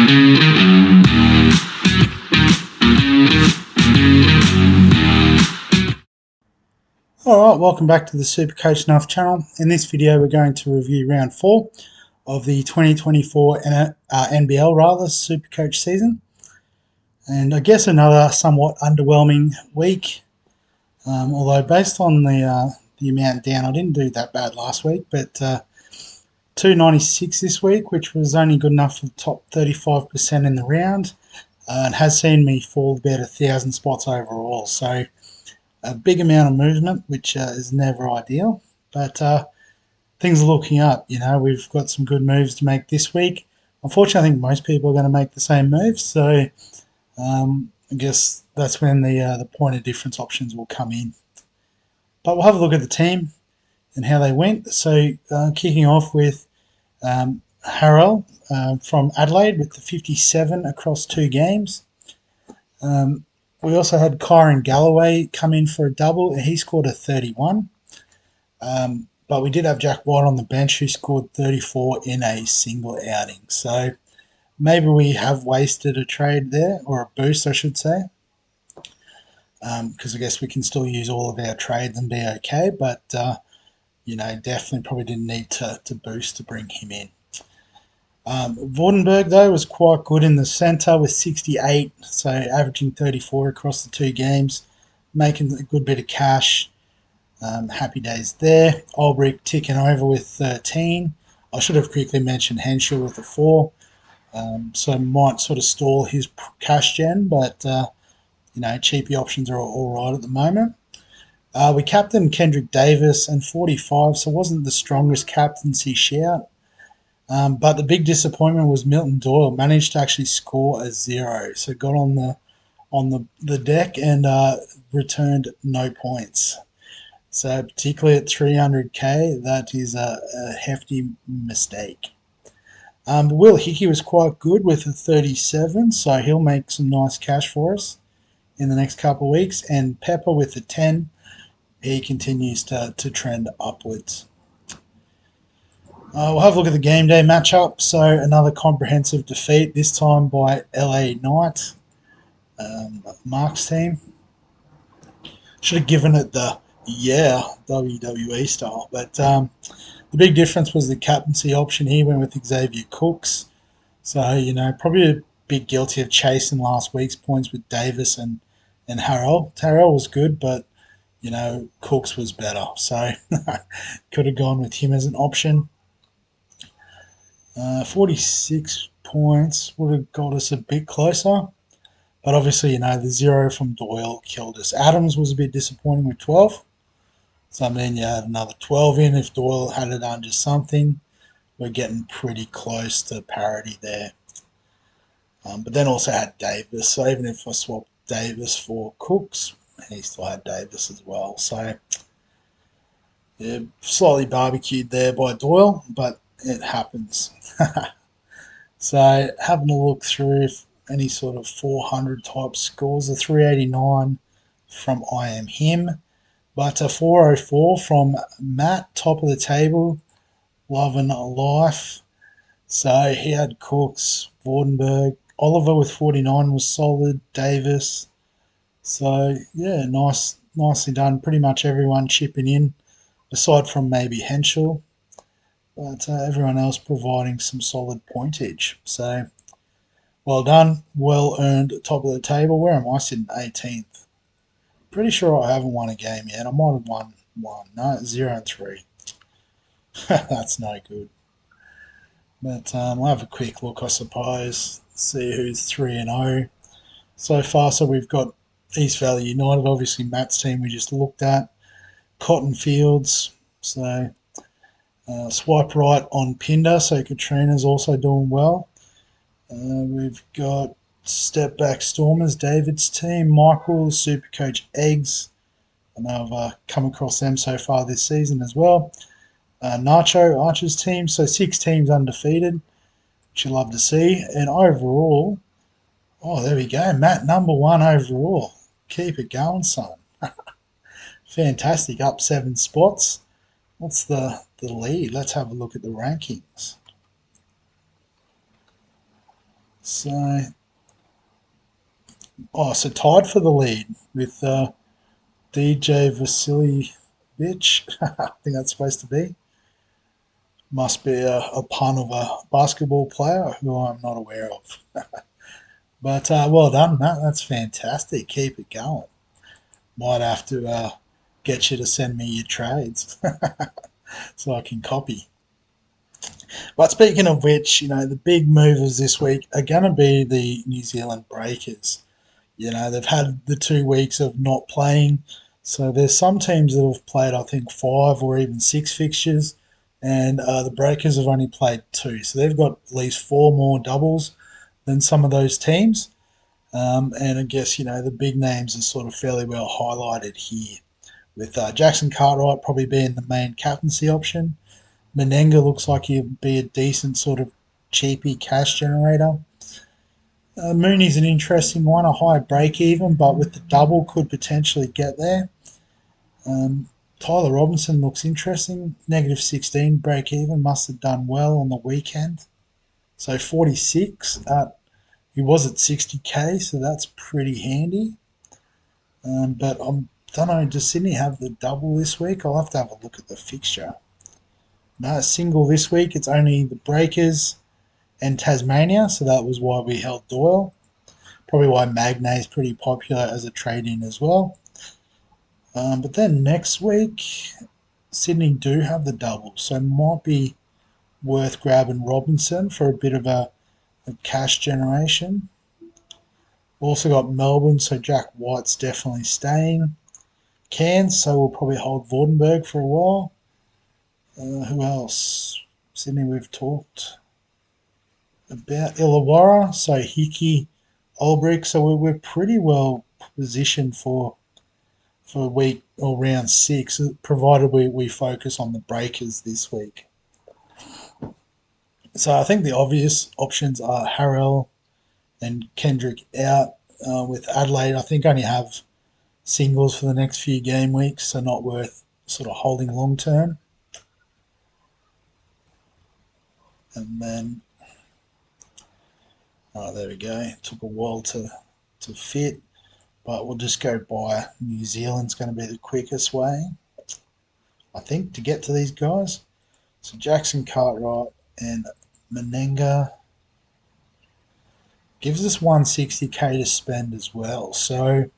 Alright, welcome back to the SuperCoach Nuff channel. In this video we're going to review round 4 of the 2024 NBL SuperCoach season. And I guess another somewhat underwhelming week, although based on the amount down, I didn't do that bad last week, but 296 this week, which was only good enough for the top 35% in the round, and has seen me fall about 1,000 spots overall. So a big amount of movement, which is never ideal, but things are looking up. You know, we've got some good moves to make this week. Unfortunately, I think most people are going to make the same moves, so I guess that's when the point of difference options will come in. But we'll have a look at the team and how they went. So kicking off with Harrell from Adelaide with the 57 across 2 games. We also had Kyron Galloway come in for a double, and he scored a 31. But we did have Jack White on the bench, who scored 34 in a single outing. So maybe we have wasted a trade there, or a boost, I should say. Because I guess we can still use all of our trades and be okay. But, you know, definitely probably didn't need to boost to bring him in. Vordenberg, though, was quite good in the centre with 68, so averaging 34 across the 2 games, making a good bit of cash. Happy days there. Ulbrich ticking over with 13. I should have quickly mentioned Henschel with a 4, so might sort of stall his cash gen, but, you know, cheapy options are all right at the moment. We captained Kendrick Davis and 45, so it wasn't the strongest captaincy shout. But the big disappointment was Milton Doyle managed to actually score a 0, so got on the deck and returned no points. So particularly at 300k, that is a hefty mistake. Will Hickey was quite good with a 37, so he'll make some nice cash for us in the next couple of weeks. And Pepper with a 10, he continues to trend upwards. We'll have a look at the game day matchup. So another comprehensive defeat, this time by LA Knight, Mark's team. Should have given it the WWE style, but the big difference was the captaincy option. He went with Xavier Cooks, so you know, probably a bit guilty of chasing last week's points with Davis and Harrell. Harrell was good, but you know, Cooks was better, so could have gone with him as an option. 46 points would have got us a bit closer, but obviously, you know, the 0 from Doyle killed us. Adams was a bit disappointing with 12, so I mean, you had another 12 in. If Doyle had it under something, we're getting pretty close to parity there. But then also had Davis, so even if I swapped Davis for Cooks, he still had Davis as well. So yeah, slightly barbecued there by Doyle, but it happens. So having a look through if any sort of 400 type scores, a 389 from I Am Him, but a 404 from Matt, top of the table, loving life. So he had Cooks, Vordenberg, Oliver with 49 was solid, Davis. So yeah, nicely done. Pretty much everyone chipping in, aside from maybe Henschel, but everyone else providing some solid pointage. So well done, well earned, top of the table. Where am I sitting? 18th. Pretty sure I haven't won a game yet. I might have won one. No, 0 and 3. That's no good. But we'll have a quick look, I suppose. See who's 3 and 0 so far. So we've got East Valley United, obviously Matt's team we just looked at. Cotton Fields. So swipe right on Pinder. So Katrina's also doing well. We've got Step Back Stormers, David's team. Michael, SuperCoach Eggs. I know I've come across them so far this season as well. Nacho, Archer's team. So 6 teams undefeated, which you love to see. And overall, oh, there we go. Matt, number 1 overall. Keep it going, son. Fantastic. Up 7 spots. What's the lead? Let's have a look at the rankings. So, so tied for the lead with DJ Vasiljevic. I think that's supposed to be. Must be a pun of a basketball player who I'm not aware of. But well done, Matt. That's fantastic. Keep it going. Might have to get you to send me your trades so I can copy. But speaking of which, the big movers this week are going to be the New Zealand Breakers. They've had the 2 weeks of not playing. So there's some teams that have played, I think, 5 or even 6 fixtures, and the Breakers have only played 2. So they've got at least 4 more doubles than some of those teams. And I guess, the big names are sort of fairly well highlighted here, with Jackson Cartwright probably being the main captaincy option. Menenga looks like he'd be a decent sort of cheapy cash generator. Mooney's an interesting one, a high break even, but with the double could potentially get there. Tyler Robinson looks interesting, -16 break even, must have done well on the weekend. So 46, he was at 60k, so that's pretty handy. But I don't know, does Sydney have the double this week? I'll have to have a look at the fixture. No, single this week, it's only the Breakers and Tasmania, so that was why we held Doyle. Probably why Magnay is pretty popular as a trade-in as well. But then next week, Sydney do have the double, so it might be worth grabbing Robinson for a bit of a cash generation. Also got Melbourne, so Jack White's definitely staying. Cairns, so we'll probably hold Vordenberg for a while. Who else? Sydney we've talked about. Illawarra, so Hickey, Olbrich, so we're pretty well positioned for week or round 6, provided we focus on the Breakers this week. So I think the obvious options are Harrell and Kendrick out. With Adelaide, I think only have singles for the next few game weeks, so not worth sort of holding long term. And then, there we go. It took a while to fit, but we'll just go by New Zealand's going to be the quickest way, I think, to get to these guys. So Jackson Cartwright and Menenga gives us 160k to spend as well. So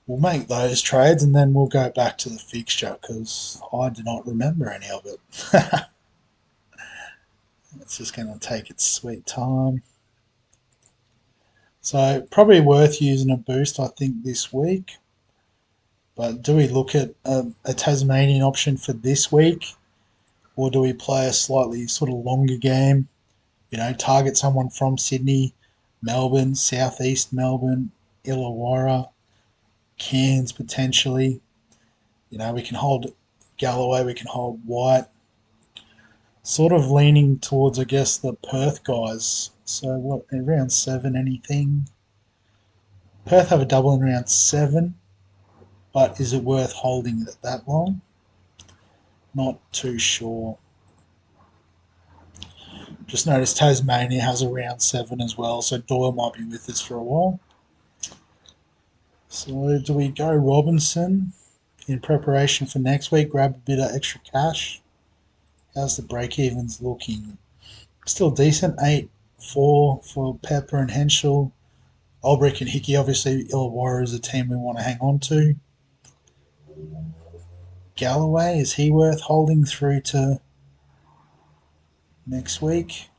we'll make those trades and then we'll go back to the fixture because I do not remember any of it. It's just going to take its sweet time. So probably worth using a boost, I think, this week. But do we look at a Tasmanian option for this week? Or do we play a slightly sort of longer game? Target someone from Sydney, Melbourne, Southeast Melbourne, Illawarra, Cairns potentially. We can hold Galloway, we can hold White. Sort of leaning towards, I guess, the Perth guys. So what, in round 7, anything? Perth have a double in round 7, but is it worth holding it that long? Not too sure. Just noticed Tasmania has a round 7 as well, so Doyle might be with us for a while. So do we go Robinson in preparation for next week, grab a bit of extra cash? How's the break-evens looking? Still decent, 8-4 for Pepper and Henschel. Olbrich and Hickey, obviously Illawarra is a team we want to hang on to. Galloway, is he worth holding through to next week?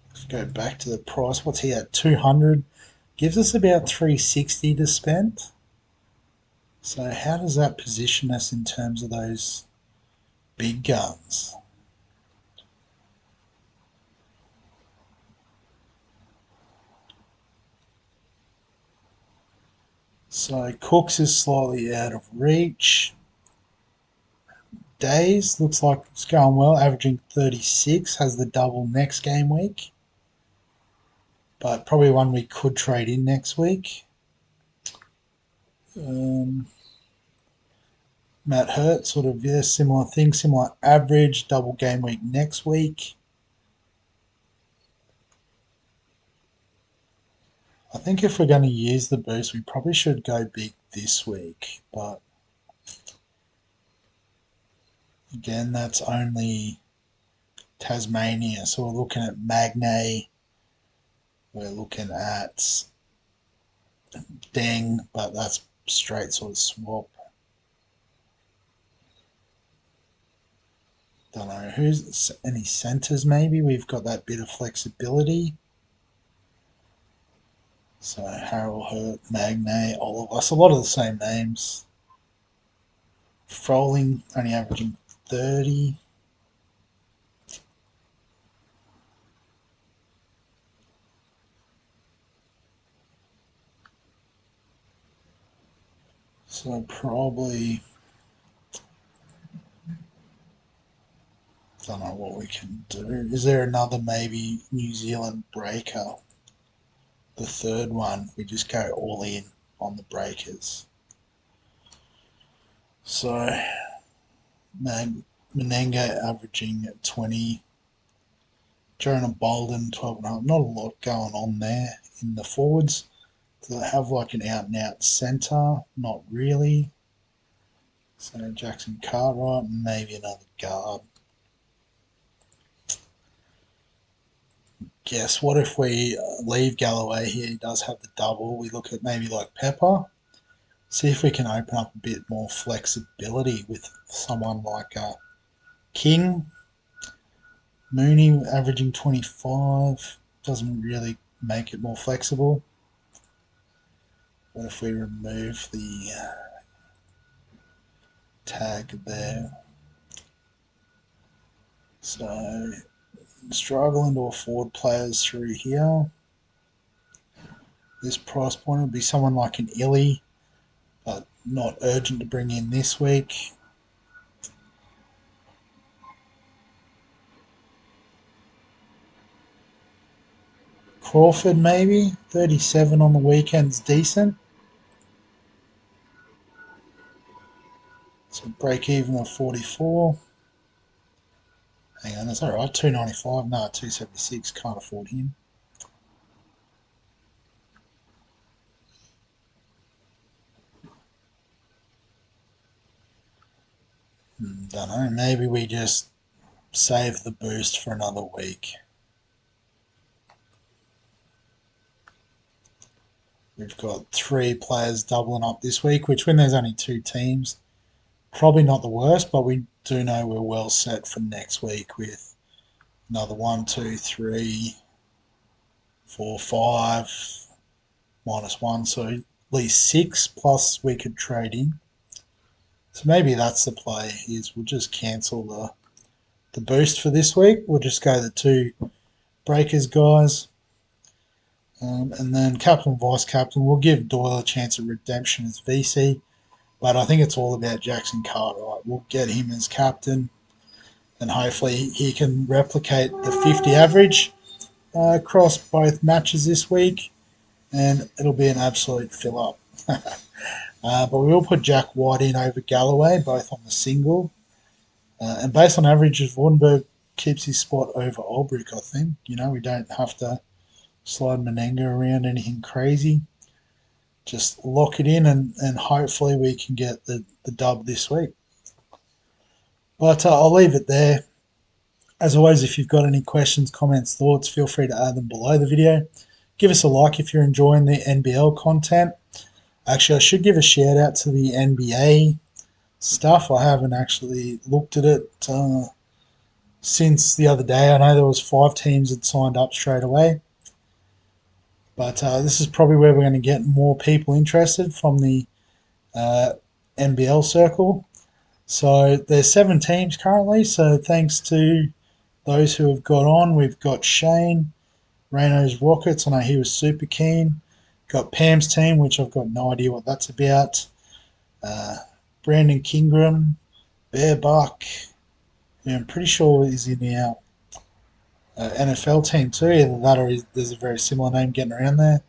Let's go back to the price. What's he at? 200. Gives us about 360 to spend. So how does that position us in terms of those big guns? So Cooks is slightly out of reach. Days looks like it's going well, averaging 36, has the double next game week. But probably one we could trade in next week. Matt Hurt, sort of, similar thing, similar average, double game week next week. I think if we're going to use the boost, we probably should go big this week. But again, that's only Tasmania. So we're looking at Magne. We're looking at Deng, but that's straight sort of swap. Don't know who's any centres. Maybe we've got that bit of flexibility. So Harold, Hurt, Magne, all of us, a lot of the same names. Froling only averaging 30. So probably don't know what we can do. Is there another maybe New Zealand breaker? The third one, we just go all in on the breakers. So Menenga averaging 20. Jonah Bolden 12.5. Not a lot going on there in the forwards. Do they have like an out and out centre? Not really. So Jackson Cartwright and maybe another guard. Guess what if we leave Galloway here? He does have the double. We look at maybe like Pepper. See if we can open up a bit more flexibility with someone like King. Mooney averaging 25. Doesn't really make it more flexible. What if we remove the tag there? So struggling to afford players through here. This price point would be someone like an Illy, but not urgent to bring in this week. Crawford maybe, 37 on the weekend's decent. So break even of 44. Hang on, is that right? 295? No, 276. Can't afford him. Don't know. Maybe we just save the boost for another week. We've got 3 players doubling up this week, which when there's only 2 teams, probably not the worst, but we do know we're well set for next week with another 1, 2, 3, 4, 5, -1, so at least 6 plus we could trade in. So maybe that's the play, is we'll just cancel the boost for this week. We'll just go the 2 breakers guys. And then captain and vice captain, we'll give Doyle a chance of redemption as VC. But I think it's all about Jackson Cartwright. We'll get him as captain, and hopefully he can replicate the 50 average across both matches this week, and it'll be an absolute fill-up. But we will put Jack White in over Galloway, both on the single. And based on averages, Wardenberg keeps his spot over Olbrich, I think. You know, we don't have to slide Menenga around anything crazy. Just lock it in, and hopefully we can get the dub this week. But I'll leave it there. As always, if you've got any questions, comments, thoughts, feel free to add them below the video. Give us a like if you're enjoying the NBL content. Actually, I should give a shout out to the NBA stuff. I haven't actually looked at it since the other day. I know there was 5 teams that signed up straight away. But this is probably where we're going to get more people interested from the NBL circle. So there's 7 teams currently. So thanks to those who have got on. We've got Shane, Reno's Rockets. I know he was super keen. Got Pam's team, which I've got no idea what that's about. Brandon Kingram, Bear Buck. Yeah, I'm pretty sure he's in our NFL team too. Either that or there's a very similar name getting around there.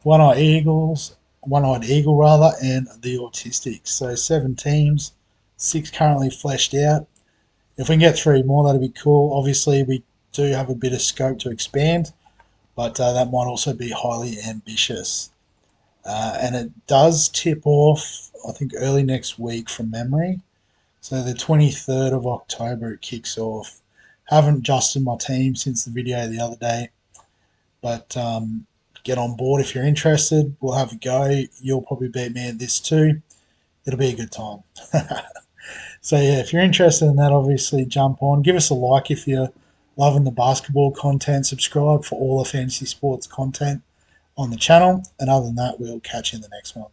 One-Eyed Eagle rather, and the Autistics. So 7 teams, 6 currently fleshed out. If we can get 3 more, that'd be cool. Obviously, we do have a bit of scope to expand. but that might also be highly ambitious. And it does tip off, I think, early next week from memory. So the 23rd of October it kicks off. Haven't adjusted my team since the video the other day, but get on board if you're interested. We'll have a go. You'll probably beat me at this too. It'll be a good time. So yeah, if you're interested in that, obviously jump on. Give us a like if you're loving the basketball content. Subscribe for all the fantasy sports content on the channel. And other than that, we'll catch you in the next one.